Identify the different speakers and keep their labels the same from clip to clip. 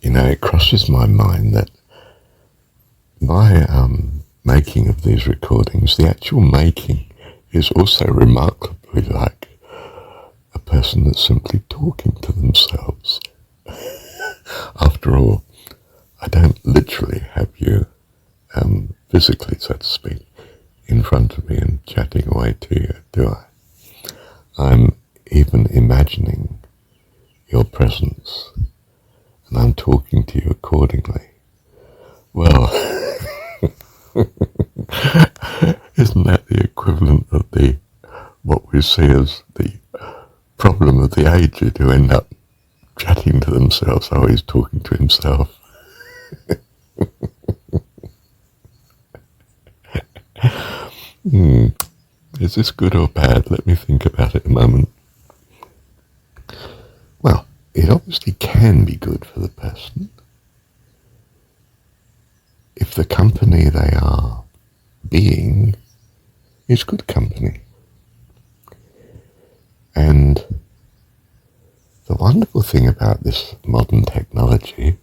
Speaker 1: It crosses my mind that my making of these recordings, the actual making, is also remarkably like a person that's simply talking to themselves. After all, I don't literally have you physically, so to speak, in front of me and chatting away to you, do I? I'm even imagining your presence, and I'm talking to you accordingly. Well, isn't that the equivalent of what we see as the problem of the aged who end up chatting to themselves? Oh, he's talking to himself. Is this good or bad? Let me think about it a moment. Well, it obviously can be good for the person if the company they are being is good company. And the wonderful thing about this modern technology,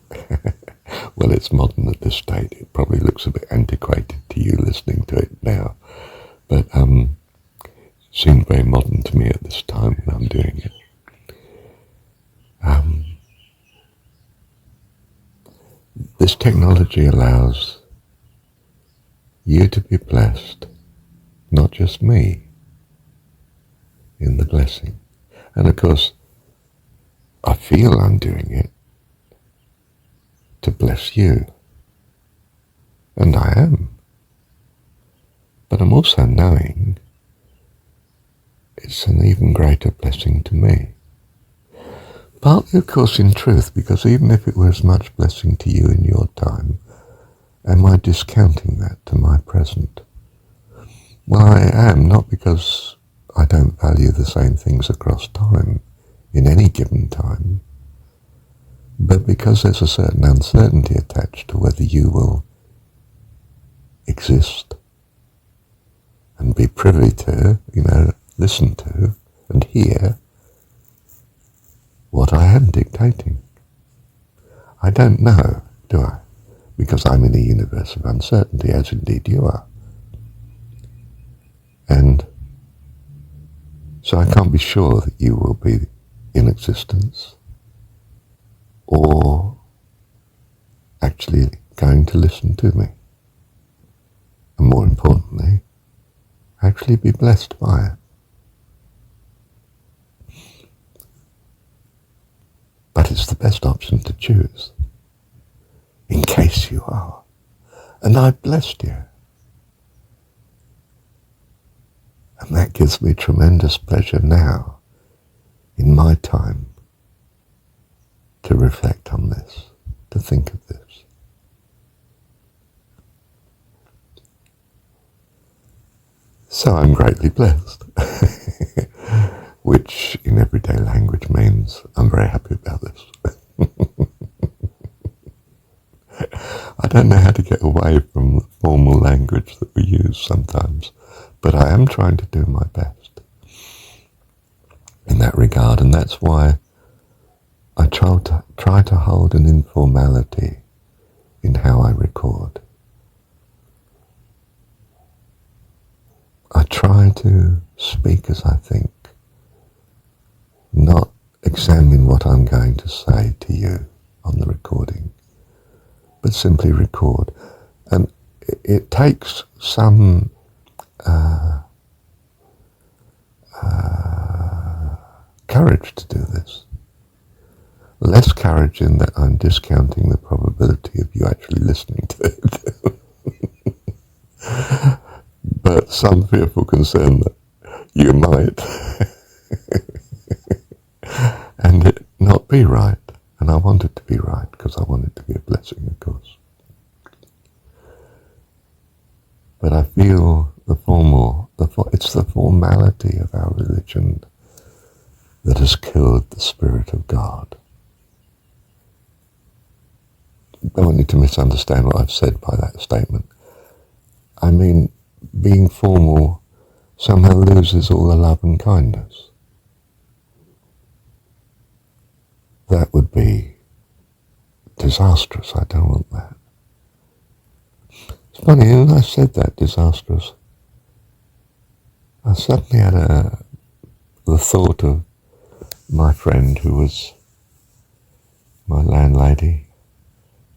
Speaker 1: well, it's modern at this stage. It probably looks a bit antiquated to you listening to it now, but it seemed very modern to me at this time when I'm doing it. This technology allows you to be blessed, not just me, in the blessing. And of course, I feel I'm doing it to bless you. And I am. But I'm also knowing it's an even greater blessing to me. Partly, of course, in truth, because even if it were as much blessing to you in your time, am I discounting that to my present? Well, I am, not because I don't value the same things across time, in any given time, but because there's a certain uncertainty attached to whether you will exist and be privy to, listen to and hear what I am dictating. I don't know, do I? Because I'm in a universe of uncertainty, as indeed you are. And so I can't be sure that you will be in existence or actually going to listen to me. And more importantly, actually be blessed by it. But it's the best option to choose, in case you are. And I've blessed you. And that gives me tremendous pleasure now, in my time, to reflect on this, to think of this. So I'm greatly blessed, which in everyday language means I'm very happy about this. I don't know how to get away from the formal language that we use sometimes, but I am trying to do my best in that regard, and that's why I try to hold an informality in how I record. I try to speak as I think, not examine what I'm going to say to you on the recording, but simply record. And it takes some courage to do this. Less courage in that I'm discounting the probability of you actually listening to it. But some fearful concern that you might and it not be right. And I want it to be right because I want it to be a blessing, of course. But I feel it's the formality of our religion that has killed the Spirit of God. Don't want you to misunderstand what I've said by that statement. I mean, being formal somehow loses all the love and kindness. That would be disastrous. I don't want that. It's funny, when I said that, disastrous, I suddenly had the thought of my friend who was my landlady,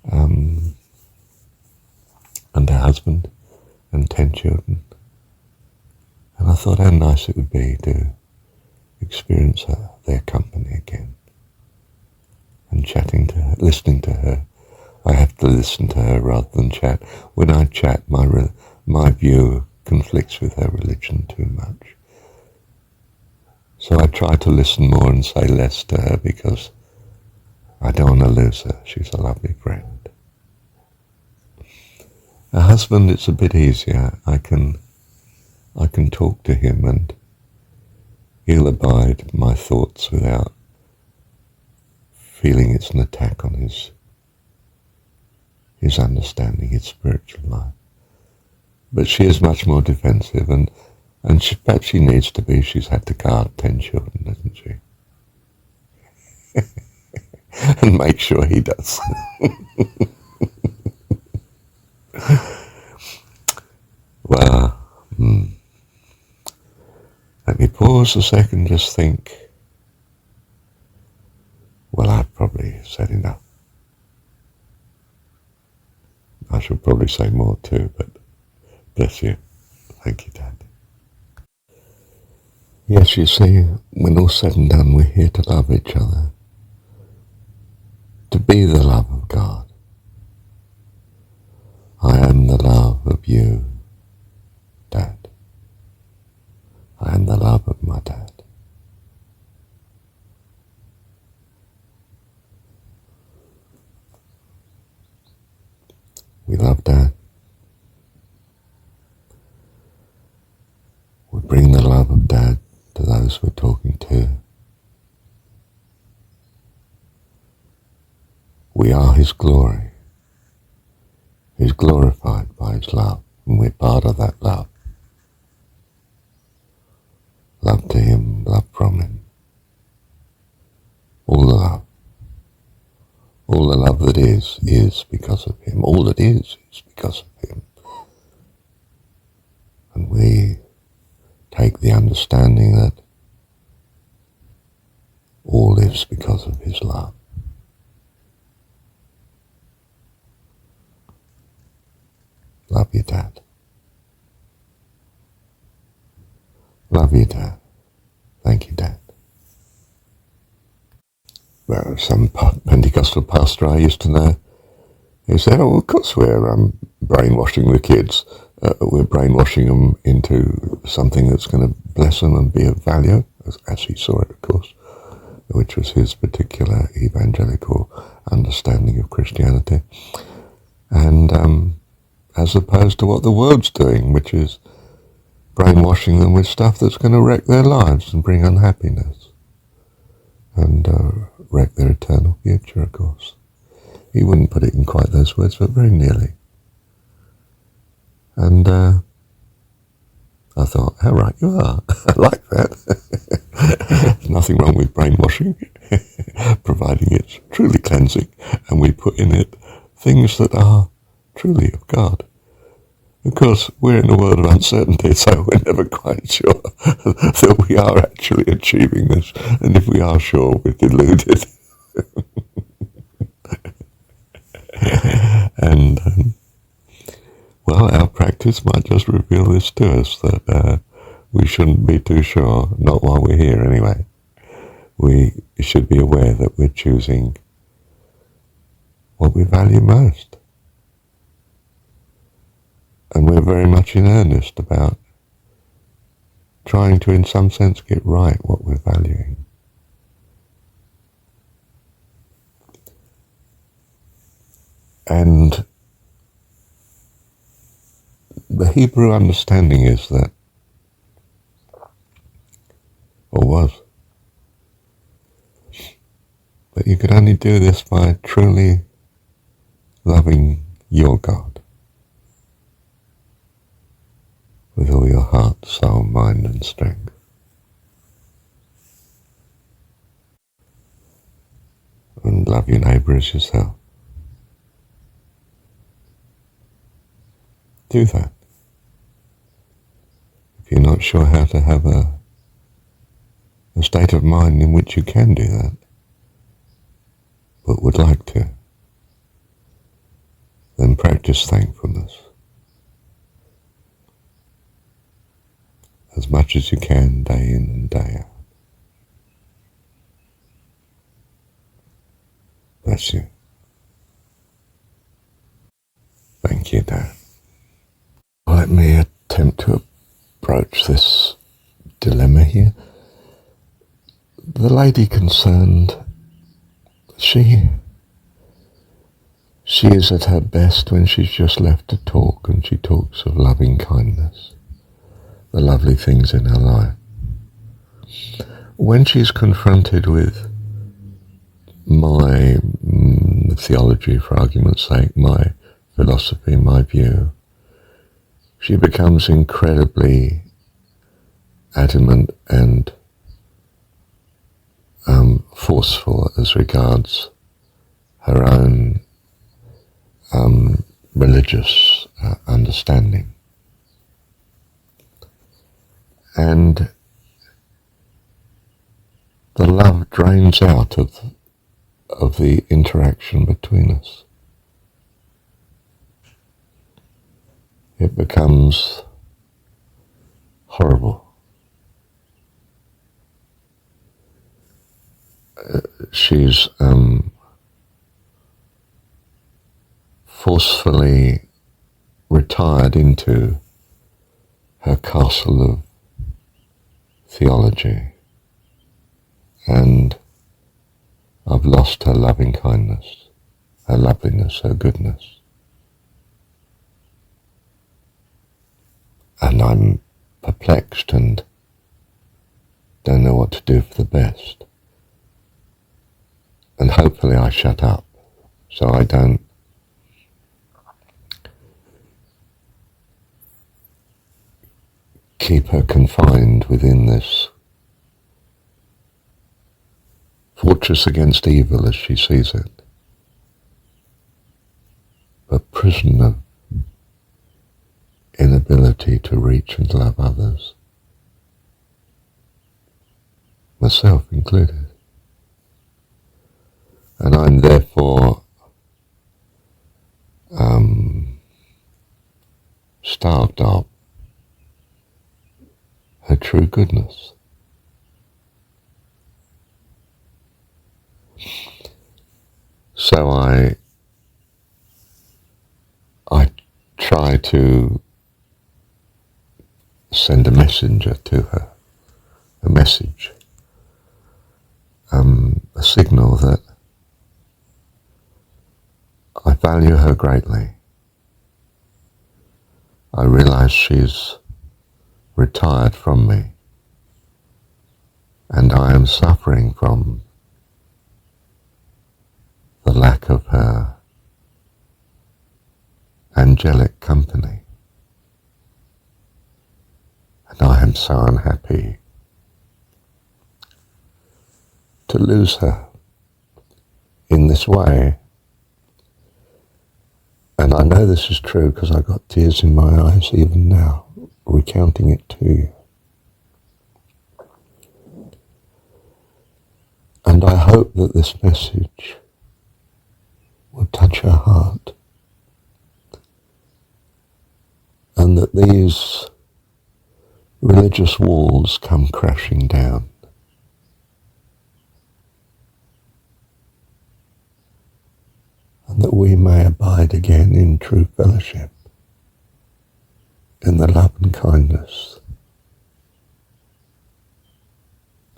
Speaker 1: and her husband and 10 children. And I thought how nice it would be to experience their company again. And chatting to her, listening to her. I have to listen to her rather than chat. When I chat, my view conflicts with her religion too much. So I try to listen more and say less to her because I don't want to lose her. She's a lovely friend. Her husband, it's a bit easier. I can talk to him and he'll abide my thoughts without feeling it's an attack on his understanding, his spiritual life. But she is much more defensive, and perhaps she needs to be. She's had to guard 10 children, hasn't she? And make sure he does. Well, let me pause a second, just think. Well, I've probably said enough. I should probably say more too, but bless you. Thank you, Dad. Yes, you see, when all's said and done, we're here to love each other. To be the love of God. I am the love of you, Dad. I am the love of my dad. We love Dad. We bring the love of Dad to those we're talking to. We are His glory. He's glorified by His love, and we're part of that love. Love to Him, love from Him. All the love. All the love that is because of Him. All that is because of Him. And we take the understanding that all is because of His love. Love you, Dad. Love you, Dad. Thank you, Dad. Well, some Pentecostal pastor I used to know, he said, oh, of course we're brainwashing the kids. We're brainwashing them into something that's going to bless them and be of value, as he saw it, of course, which was his particular evangelical understanding of Christianity. And as opposed to what the world's doing, which is brainwashing them with stuff that's going to wreck their lives and bring unhappiness and wreck their eternal future, of course. He wouldn't put it in quite those words, but very nearly. And I thought, how right you are. I like that. There's nothing wrong with brainwashing, providing it's truly cleansing, and we put in it things that are truly of God. Of course, we're in a world of uncertainty, so we're never quite sure that we are actually achieving this. And if we are sure, we're deluded. And, well, our practice might just reveal this to us, that we shouldn't be too sure, not while we're here anyway. We should be aware that we're choosing what we value most. And we're very much in earnest about trying to, in some sense, get right what we're valuing. And the Hebrew understanding is that, or was, that you could only do this by truly loving your God with all your heart, soul, mind and strength. And love your neighbour as yourself. do that. If you're not sure how to have a state of mind in which you can do that, but would like to, then practice thankfulness as much as you can, day in and day out. Bless you. Thank you, Dan. Let me attempt to approach this dilemma here. The lady concerned, she is at her best when she's just left to talk, and she talks of loving kindness, the lovely things in her life. When she's confronted with my theology, for argument's sake, my philosophy, my view, she becomes incredibly adamant and forceful as regards her own religious understanding. And the love drains out of the interaction between us. It becomes horrible. She's forcefully retired into her castle of theology, and I've lost her loving kindness, her loveliness, her goodness. And I'm perplexed and don't know what to do for the best. And hopefully I shut up, so I don't keep her confined within this fortress against evil as she sees it, but prison of inability to reach and love others, myself included. And I'm therefore starved of her true goodness. So I try to send a messenger to her, a message, a signal that I value her greatly. I realize she's retired from me, and I am suffering from the lack of her angelic company. And I am so unhappy to lose her in this way. And I know this is true because I've got tears in my eyes even now, recounting it to you. And I hope that this message will touch her heart, and that these religious walls come crashing down. And that we may abide again in true fellowship, in the love and kindness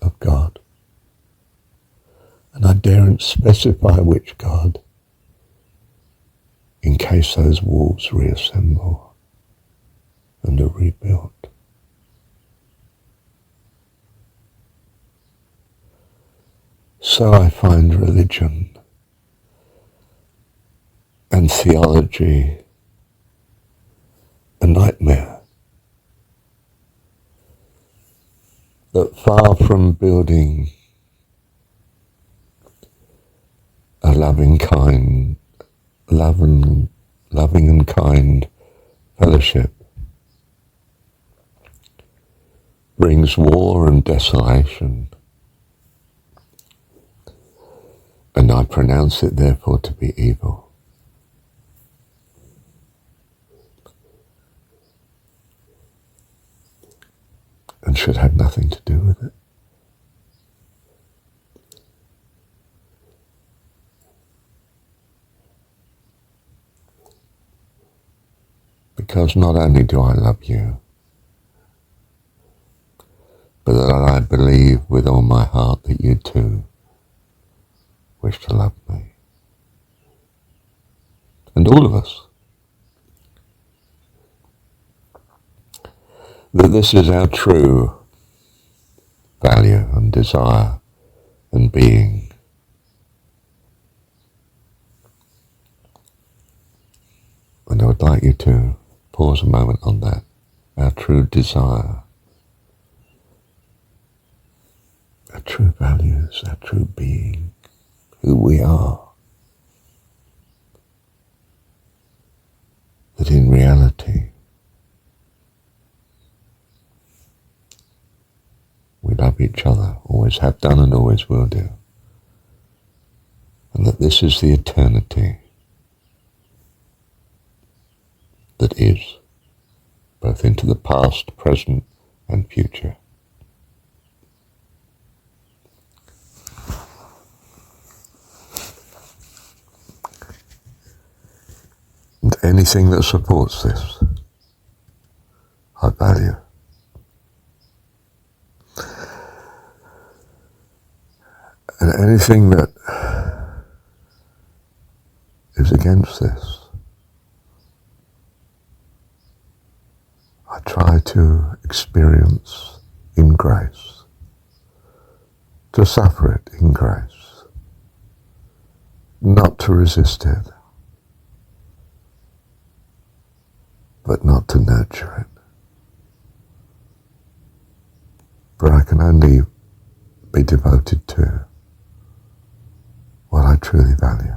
Speaker 1: of God. And I daren't specify which God, in case those walls reassemble and are rebuilt. So I find religion and theology a nightmare that, far from building a loving and kind Fellowship brings war and desolation, and I pronounce it therefore to be evil. And should have nothing to do with it. Because not only do I love you, but that I believe with all my heart that you too wish to love me. And all of us. That this is our true value and desire and being. And I would like you to pause a moment on that. Our true desire, our true values, our true being, who we are. That in reality, we love each other, always have done and always will do. And that this is the eternity that is, both into the past, present, and future. And anything that supports this, I value. And anything that is against this, I try to experience in grace, to suffer it in grace, not to resist it, but not to nurture it. For I can only be devoted to what I truly value.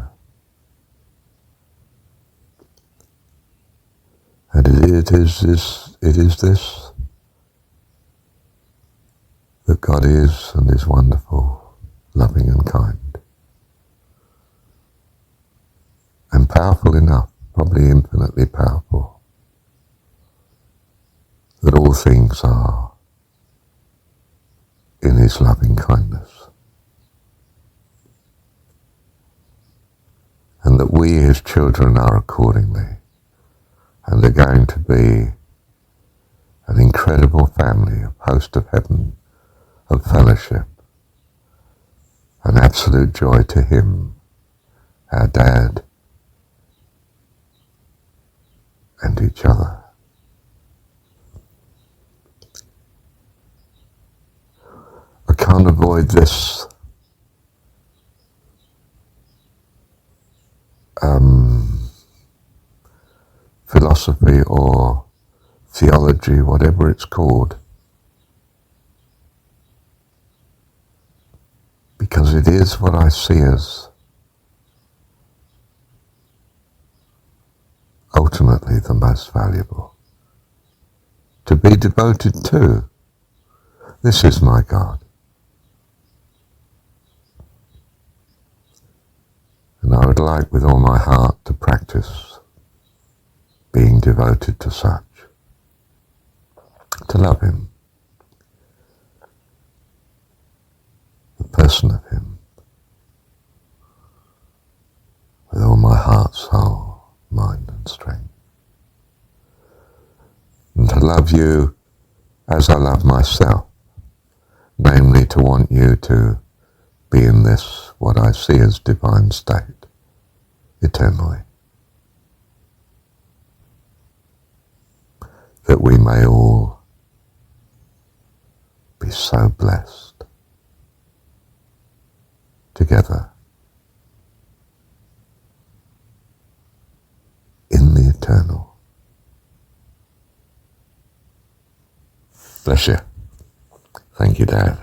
Speaker 1: And it is this that God is and is wonderful, loving and kind. And powerful enough, probably infinitely powerful, that all things are in his loving kindness. And that we, his children, are accordingly, and are going to be an incredible family, a host of heaven, of fellowship, an absolute joy to him, our dad, and each other. I can't avoid this philosophy or theology, whatever it's called, because it is what I see as ultimately the most valuable. To be devoted to, this is my God. And I would like with all my heart to practice being devoted to such, to love him, the person of him, with all my heart, soul, mind and strength. And to love you as I love myself, namely to want you to be in this, what I see as divine state, eternally. That we may all be so blessed together in the eternal. Bless you. Thank you, Dad.